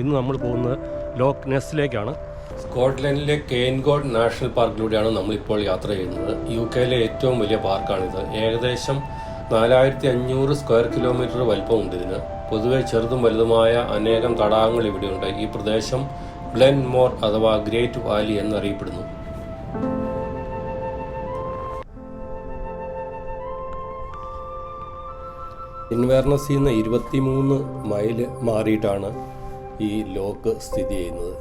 ഇന്ന് നമ്മൾ പോകുന്നത് ലോക്ക് നെസ്സിലേക്കാണ്. സ്കോട്ട്ലൻഡിലെ കെയിൻഗോഡ് നാഷണൽ പാർക്കിലൂടെയാണ് നമ്മളിപ്പോൾ യാത്ര ചെയ്യുന്നത്. UK-ലെ ഏറ്റവും വലിയ പാർക്കാണിത്. ഏകദേശം 4500 സ്ക്വയർ കിലോമീറ്റർ വലിപ്പമുണ്ട് ഇതിന്. പൊതുവെ ചെറുതും വലുതുമായ അനേകം തടാകങ്ങൾ ഇവിടെയുണ്ട്. ഈ പ്രദേശം ഗ്ലെൻമോർ അഥവാ ഗ്രേറ്റ് വാലി എന്നറിയപ്പെടുന്നു. ഇൻവേർണസിൽ നിന്ന് 23 മൈൽ മാറിയിട്ടാണ് ഈ ലോക്ക് സ്ഥിതി ചെയ്യുന്നത്.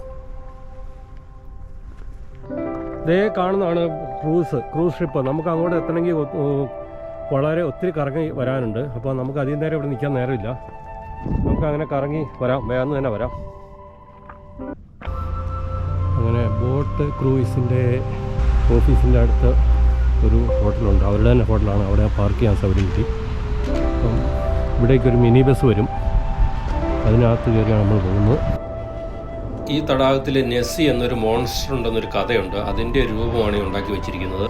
ഇതേ കാണുന്നതാണ് ക്രൂസ് ഷിപ്പ്. നമുക്ക് അങ്ങോട്ട് എത്തണമെങ്കിൽ ഒത്തിരി കറങ്ങി വരാനുണ്ട്. അപ്പോൾ നമുക്ക് അധികം നേരം ഇവിടെ നിൽക്കാൻ നേരമില്ല. നമുക്ക് അങ്ങനെ കറങ്ങി വരാം, വേഗം തന്നെ വരാം. അങ്ങനെ ബോട്ട് ക്രൂയിസിൻ്റെ ഓഫീസിൻ്റെ അടുത്ത് ഒരു ഹോട്ടലുണ്ട്. അവരുടെ തന്നെ ഹോട്ടലാണ്. അവിടെ പാർക്ക് ചെയ്യാൻ സൗകര്യം കിട്ടി. അപ്പം ഇവിടേക്കൊരു മിനി ബസ് വരും. അതിനകത്ത് കയറിയാണ് നമ്മൾ പോകുന്നത്. ഈ തടാകത്തിൽ നെസ്സി എന്നൊരു മോൺസ്റ്റർ ഉണ്ടെന്നൊരു കഥയുണ്ട്. അതിൻ്റെ രൂപമാണ് ഈ ഉണ്ടാക്കി വെച്ചിരിക്കുന്നത്.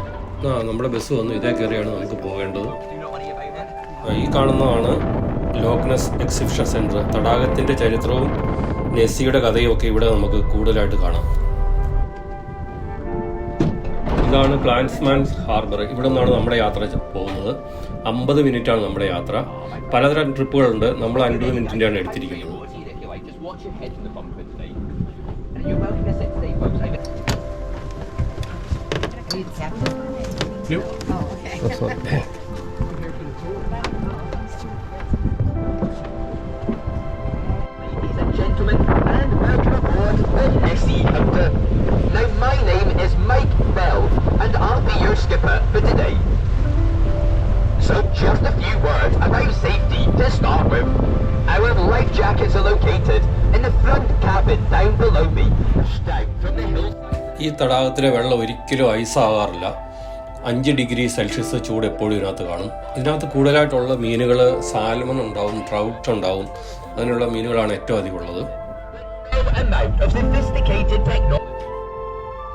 നമ്മുടെ ബസ് വന്നു. ഇതേ കയറിയാണ് നമുക്ക് പോകേണ്ടത്. ഈ കാണുന്നതാണ് ലോക്ക് നെസ് എക്സിബിഷൻ സെൻറ്റർ. തടാകത്തിൻ്റെ ചരിത്രവും നെസ്സിയുടെ കഥയും ഒക്കെ ഇവിടെ നമുക്ക് കൂടുതലായിട്ട് കാണാം. ഇതാണ് ക്ലാൻസ്മാൻസ് ഹാർബർ. ഇവിടെ നിന്നാണ് നമ്മുടെ യാത്ര പോകുന്നത്. 50 മിനിറ്റാണ് നമ്മുടെ യാത്ര. പലതരം ട്രിപ്പുകളുണ്ട്. നമ്മൾ 50 മിനിറ്റിൻ്റെയാണ് എടുത്തിരിക്കുന്നത്. Now my name is Mike Bell and I'll be your skipper for today. So just a few words about safety to start with. Our life jackets are located in the front cabin down below me. Down from the hillside. ഈ തടാകത്തിലെ വെള്ളം ഒരിക്കലും ഐസാകാറില്ല. 5 degree Celsius ചൂട് എപ്പോഴും ഇതിനകത്ത് കാണും. ഇതിനകത്ത് കൂടുതലായിട്ടുള്ള മീനുകൾ സാൽമൺ ഉണ്ടാവും, ട്രൗട്ട് ഉണ്ടാവും. അങ്ങനെയുള്ള മീനുകളാണ് ഏറ്റവും അധികം ഉള്ളത്.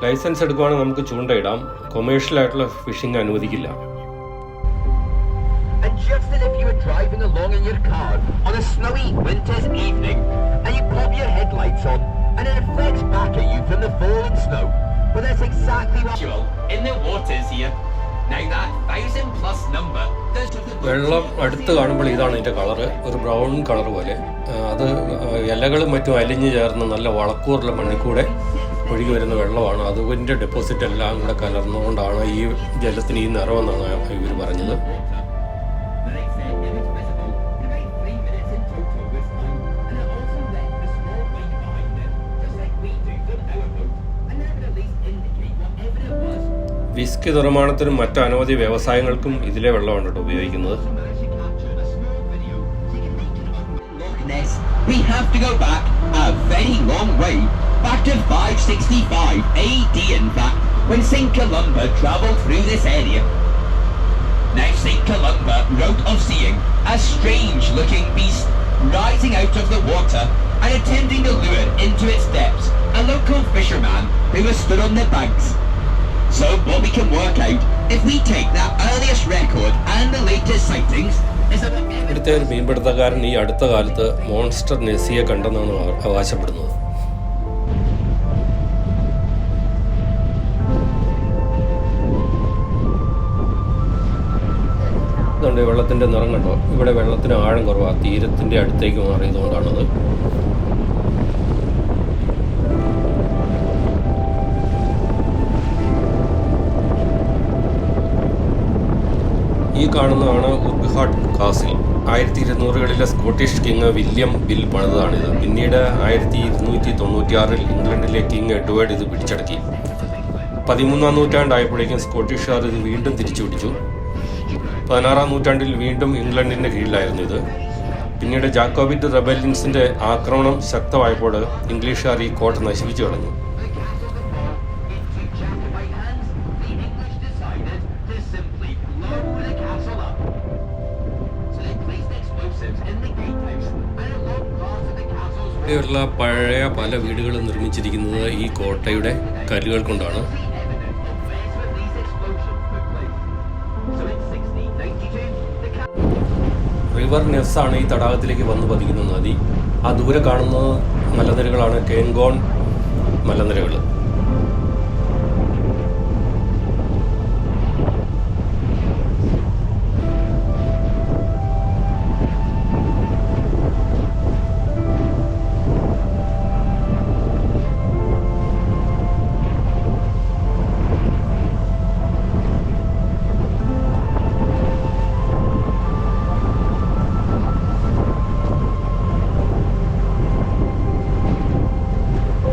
ലൈസൻസ് എടുക്കുവാണെങ്കിൽ നമുക്ക് ചൂണ്ടയിടാം. കൊമേഴ്ഷ്യൽ ആയിട്ടുള്ള ഫിഷിംഗ് അനുവദിക്കില്ല. And just as if you were driving along in your car on a snowy winter's evening and you pop your headlights on and it reflects back at you from the falling snow. Well, that's exactly what in the waters here. Now that 1000+ number. വെള്ളം അടുത്ത് കാണുമ്പോൾ ഇതാണ് ഇതിൻ്റെ colour, ഒരു brown colour പോലെ. അത് ഇലകളും മറ്റും അലിഞ്ഞു ചേർന്ന് നല്ല വളക്കൂറുള്ള മണ്ണിൽ കൂടെ ഒഴുകി വരുന്ന വെള്ളമാണ്. അതിൻ്റെ ഡെപ്പോസിറ്റ് എല്ലാം കൂടെ കലർന്നുകൊണ്ടാണ് ഈ ജലത്തിന് ഈ നിറമെന്നാണ് ഇവർ പറഞ്ഞത്. വിസ്കി നിർമ്മാണത്തിനും മറ്റ് അനവധി വ്യവസായങ്ങൾക്കും ഇതിലെ വെള്ളമാണ് കേട്ടോ ഉപയോഗിക്കുന്നത്. We have to go back a very long way, back to 565 AD in fact, when St. Columba travelled through this area. Now St. Columba wrote of seeing a strange looking beast rising out of the water and attempting to lure into its depths a local fisherman who was stood on the banks. So what we can work out, if we take that earliest record and the latest sightings, is that ഇവിടുത്തെ ഒരു മീൻപിടുത്തക്കാരൻ ഈ അടുത്ത കാലത്ത് monster നെസ്സിയെ കണ്ടെന്നാണ് അവകാശപ്പെടുന്നത്. ഇതുകൊണ്ട് വെള്ളത്തിൻ്റെ നിറം കണ്ടോ? ഇവിടെ വെള്ളത്തിന് ആഴം കുറവാണ്. തീരത്തിൻ്റെ അടുത്തേക്ക് മാറിയതുകൊണ്ടാണത്. ഈ കാണുന്നതാണ് ഉഡ്ഹാട്ട് കാസിൽ. 1200-കളിലെ സ്കോട്ടിഷ് കിങ് വില്യം ബിൽ പണിതാണിത്. പിന്നീട് 1296-ൽ ഇംഗ്ലണ്ടിലെ കിങ് എഡ്വേർഡ് ഇത് പിടിച്ചടക്കി. 13-ാം നൂറ്റാണ്ടായപ്പോഴേക്കും സ്കോട്ടിഷുകാർ ഇത് വീണ്ടും തിരിച്ചു പിടിച്ചു. 16-ാം നൂറ്റാണ്ടിൽ വീണ്ടും ഇംഗ്ലണ്ടിൻ്റെ കീഴിലായിരുന്നു ഇത്. പിന്നീട് ജാക്കോബിറ്റ് റെബല്യൻസിൻ്റെ ആക്രമണം ശക്തമായപ്പോൾ ഇംഗ്ലീഷുകാർ ഈ കോട്ട നശിപ്പിച്ചു കളഞ്ഞു. ഇവിടെയുള്ള പഴയ പല വീടുകളും നിർമ്മിച്ചിരിക്കുന്നത് ഈ കോട്ടയുടെ കല്ലുകൾ കൊണ്ടാണ്. റിവർ നെസ്സാണ് ഈ തടാകത്തിലേക്ക് വന്ന് പതിക്കുന്ന നദി. ആ ദൂരെ കാണുന്നത് മലനിരകളാണ് കേങ്കോൺ മലനിരകൾ.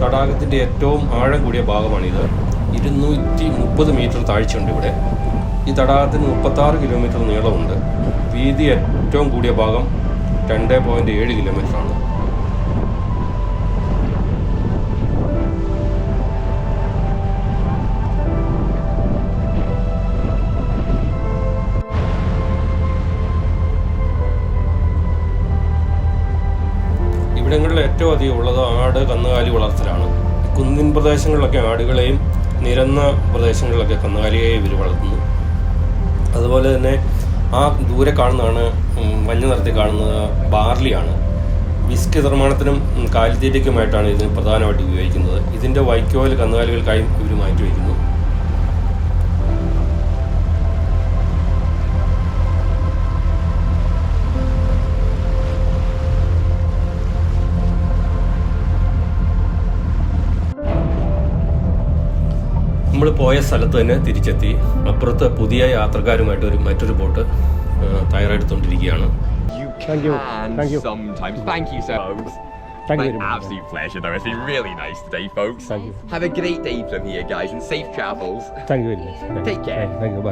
തടാകത്തിൻ്റെ ഏറ്റവും ആഴം കൂടിയ ഭാഗമാണിത്. 230 മീറ്റർ താഴ്ചയുണ്ട് ഇവിടെ. ഈ തടാകത്തിന് 36 കിലോമീറ്റർ നീളമുണ്ട്. വീതി ഏറ്റവും കൂടിയ ഭാഗം 2.7 കിലോമീറ്ററാണ്. ഇവിടങ്ങളിൽ ഏറ്റവും അധികം ഉള്ളത് ആട്, കന്നുകാലി വളർത്തലാണ്. കുന്നിൻ പ്രദേശങ്ങളിലൊക്കെ ആടുകളെയും നിരന്ന പ്രദേശങ്ങളിലൊക്കെ കന്നുകാലിയെയും ഇവർ വളർത്തുന്നു. അതുപോലെ തന്നെ ആ ദൂരെ കാണുന്നതാണ് മഞ്ഞ നിറത്തിൽ കാണുന്നത് ബാർലിയാണ്. വിസ്കി നിർമ്മാണത്തിനും കാലിത്തീറ്റയ്ക്കുമായിട്ടാണ് ഇതിന് പ്രധാനമായിട്ട് ഉപയോഗിക്കുന്നത്. ഇതിൻ്റെ വൈക്കോൽ കന്നുകാലികൾക്കായും ഇവർ മാറ്റി വയ്ക്കുന്നു. നമ്മൾ പോയ സ്ഥലത്ത് തന്നെ തിരിച്ചെത്തി. അപ്പുറത്ത് പുതിയ യാത്രക്കാരുമായിട്ട് മറ്റൊരു boat തയ്യാറെടുത്തുകൊണ്ടിരിക്കുകയാണ്. Thank you. Thank you. Sometimes. Thank you, sir. Thank you My very much. absolute pleasure, though. It's been really nice today, folks. Thank you. Have a great day from here, guys, and safe travels. Thank you very much. Take care. Thank you. Bye.